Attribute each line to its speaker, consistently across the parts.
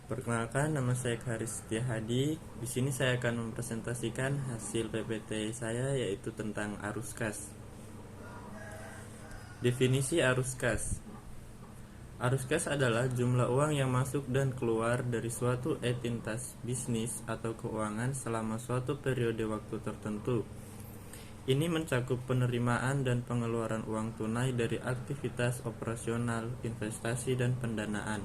Speaker 1: Perkenalkan, nama saya Haris Setiahadi. Di sini saya akan mempresentasikan hasil PPT saya, yaitu tentang arus kas. Definisi arus kas. Arus kas adalah jumlah uang yang masuk dan keluar dari suatu entitas bisnis atau keuangan selama suatu periode waktu tertentu. Ini mencakup penerimaan dan pengeluaran uang tunai dari aktivitas operasional, investasi, dan pendanaan.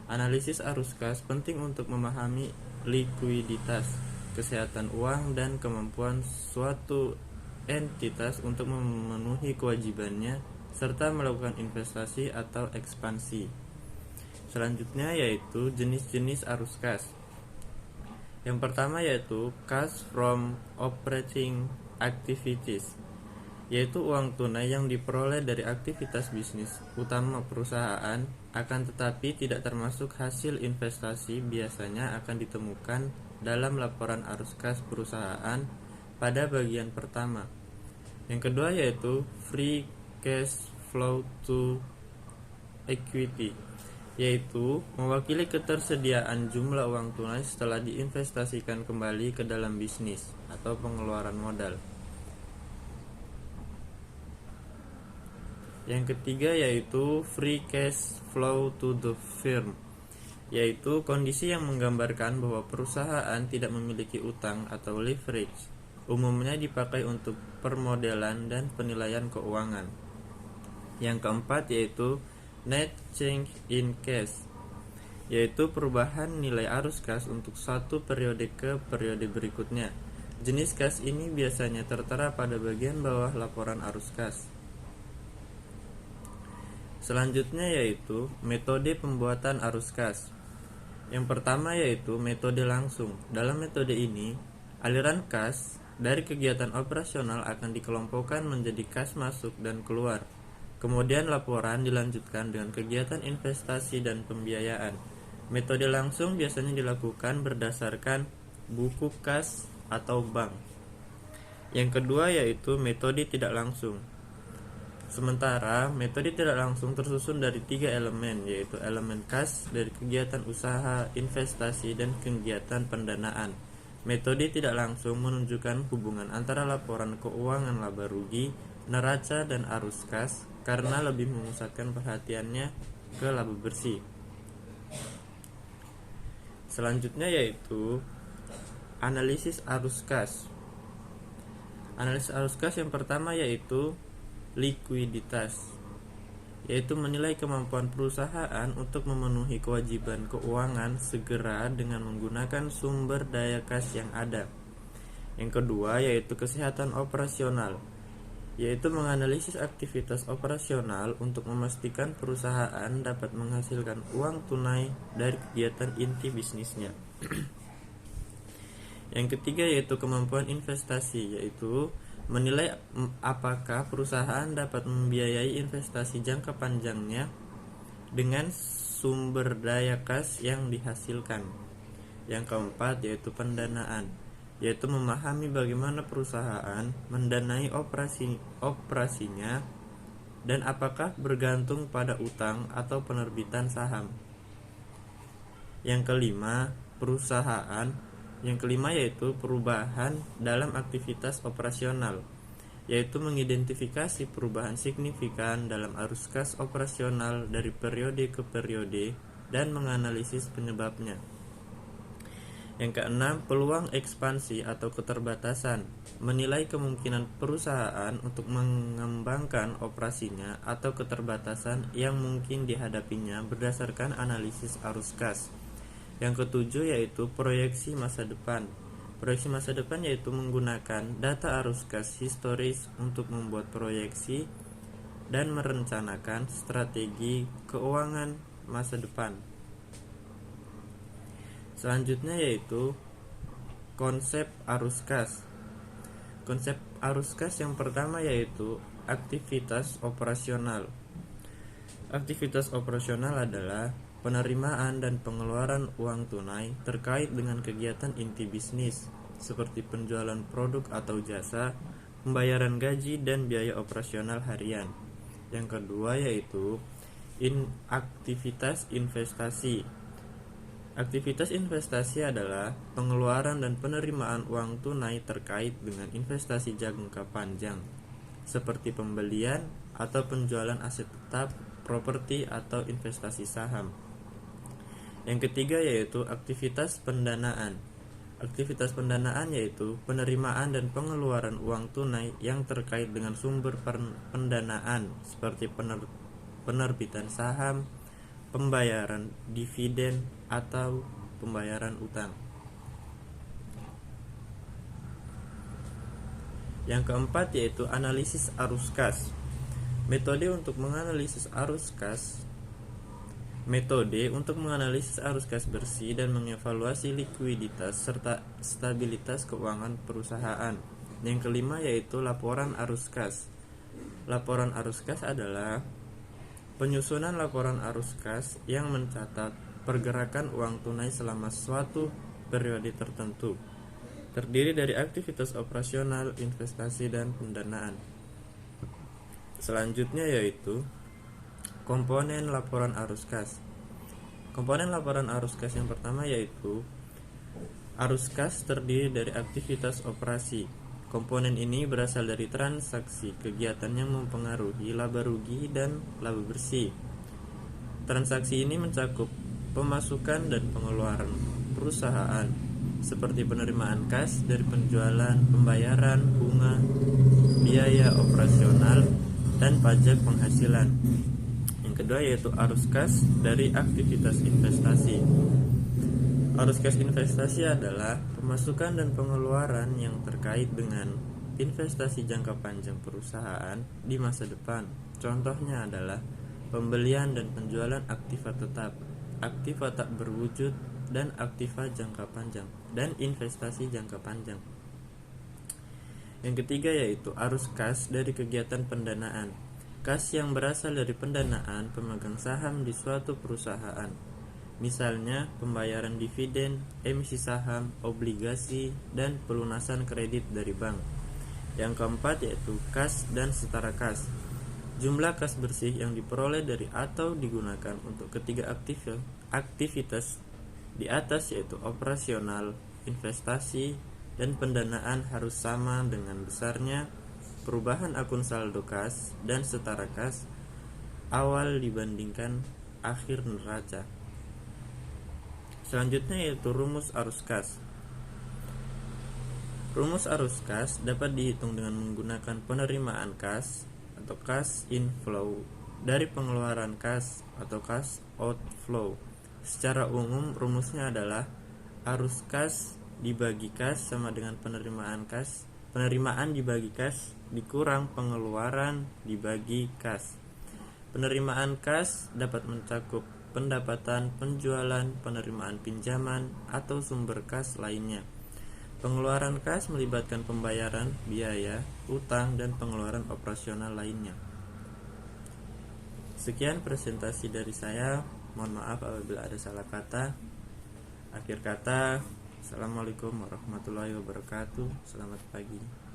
Speaker 1: Analisis arus kas penting untuk memahami likuiditas, kesehatan uang, dan kemampuan suatu entitas untuk memenuhi kewajibannya serta melakukan investasi atau ekspansi. Selanjutnya yaitu jenis-jenis arus kas. Yang pertama yaitu cash from operating activities, yaitu uang tunai yang diperoleh dari aktivitas bisnis utama perusahaan, akan tetapi tidak termasuk hasil investasi, biasanya akan ditemukan dalam laporan arus kas perusahaan pada bagian pertama. Yang kedua yaitu free cash flow to equity, yaitu mewakili ketersediaan jumlah uang tunai setelah diinvestasikan kembali ke dalam bisnis atau pengeluaran modal. Yang ketiga yaitu free cash flow to the firm, yaitu kondisi yang menggambarkan bahwa perusahaan tidak memiliki utang atau leverage. Umumnya dipakai untuk permodalan dan penilaian keuangan. Yang keempat yaitu net change in cash, yaitu perubahan nilai arus kas untuk satu periode ke periode berikutnya. Jenis kas ini biasanya tertera pada bagian bawah laporan arus kas. Selanjutnya yaitu metode pembuatan arus kas. Yang pertama yaitu metode langsung. Dalam metode ini, aliran kas dari kegiatan operasional akan dikelompokkan menjadi kas masuk dan keluar. Kemudian laporan dilanjutkan dengan kegiatan investasi dan pembiayaan. Metode langsung biasanya dilakukan berdasarkan buku kas atau bank. Yang kedua yaitu metode tidak langsung. Sementara metode tidak langsung tersusun dari 3 elemen, yaitu elemen kas dari kegiatan usaha, investasi, dan kegiatan pendanaan. Metode tidak langsung menunjukkan hubungan antara laporan keuangan laba rugi, neraca, dan arus kas karena lebih memusatkan perhatiannya ke laba bersih. Selanjutnya yaitu analisis arus kas. Analisis arus kas yang pertama yaitu likuiditas, yaitu menilai kemampuan perusahaan untuk memenuhi kewajiban keuangan segera dengan menggunakan sumber daya kas yang ada. Yang kedua yaitu kesehatan operasional, yaitu menganalisis aktivitas operasional untuk memastikan perusahaan dapat menghasilkan uang tunai dari kegiatan inti bisnisnya. Yang ketiga yaitu kemampuan investasi, yaitu menilai apakah perusahaan dapat membiayai investasi jangka panjangnya dengan sumber daya kas yang dihasilkan. Yang keempat yaitu pendanaan, yaitu memahami bagaimana perusahaan mendanai operasinya dan apakah bergantung pada utang atau penerbitan saham. Yang kelima yaitu perubahan dalam aktivitas operasional, yaitu mengidentifikasi perubahan signifikan dalam arus kas operasional dari periode ke periode dan menganalisis penyebabnya. Yang keenam, peluang ekspansi atau keterbatasan, menilai kemungkinan perusahaan untuk mengembangkan operasinya atau keterbatasan yang mungkin dihadapinya berdasarkan analisis arus kas. Yang ketujuh yaitu proyeksi masa depan. Proyeksi masa depan yaitu menggunakan data arus kas historis untuk membuat proyeksi dan merencanakan strategi keuangan masa depan. Selanjutnya yaitu konsep arus kas. Konsep arus kas yang pertama yaitu aktivitas operasional. Aktivitas operasional adalah penerimaan dan pengeluaran uang tunai terkait dengan kegiatan inti bisnis seperti penjualan produk atau jasa, pembayaran gaji, dan biaya operasional harian. Yang kedua yaitu aktivitas investasi. Aktivitas investasi adalah pengeluaran dan penerimaan uang tunai terkait dengan investasi jangka panjang, seperti pembelian atau penjualan aset tetap, properti, atau investasi saham. Yang ketiga yaitu aktivitas pendanaan. Aktivitas pendanaan yaitu penerimaan dan pengeluaran uang tunai yang terkait dengan sumber pendanaan, seperti penerbitan saham, pembayaran dividen, atau pembayaran utang. Yang keempat yaitu analisis arus kas. Metode untuk menganalisis arus kas bersih dan mengevaluasi likuiditas serta stabilitas keuangan perusahaan. Yang kelima yaitu laporan arus kas. Laporan arus kas adalah penyusunan laporan arus kas yang mencatat pergerakan uang tunai selama suatu periode tertentu, terdiri dari aktivitas operasional, investasi, dan pendanaan. Selanjutnya yaitu komponen laporan arus kas. Komponen laporan arus kas yang pertama yaitu arus kas terdiri dari aktivitas operasi. Komponen ini berasal dari transaksi kegiatan yang mempengaruhi laba rugi dan laba bersih. Transaksi ini mencakup pemasukan dan pengeluaran perusahaan, seperti penerimaan kas dari penjualan, pembayaran bunga, biaya operasional, dan pajak penghasilan. Yang kedua yaitu arus kas dari aktivitas investasi. Arus kas investasi adalah pemasukan dan pengeluaran yang terkait dengan investasi jangka panjang perusahaan di masa depan. Contohnya adalah pembelian dan penjualan aktiva tetap, aktiva tak berwujud, dan aktiva jangka panjang, dan investasi jangka panjang. Yang ketiga yaitu arus kas dari kegiatan pendanaan. Kas yang berasal dari pendanaan pemegang saham di suatu perusahaan, misalnya pembayaran dividen, emisi saham, obligasi, dan pelunasan kredit dari bank. Yang keempat yaitu kas dan setara kas. Jumlah kas bersih yang diperoleh dari atau digunakan untuk ketiga aktivitas di atas yaitu operasional, investasi, dan pendanaan harus sama dengan besarnya perubahan akun saldo kas dan setara kas awal dibandingkan akhir neraca. Selanjutnya yaitu rumus arus kas. Rumus arus kas dapat dihitung dengan menggunakan penerimaan kas atau cash inflow dari pengeluaran kas atau cash outflow. Secara umum rumusnya adalah arus kas dibagi kas sama dengan penerimaan dibagi kas dikurang pengeluaran dibagi kas. Penerimaan kas dapat mencakup pendapatan, penjualan, penerimaan pinjaman, atau sumber kas lainnya. Pengeluaran kas melibatkan pembayaran, biaya, utang, dan pengeluaran operasional lainnya. Sekian presentasi dari saya. Mohon maaf apabila ada salah kata. Akhir kata, Assalamualaikum warahmatullahi wabarakatuh. Selamat pagi.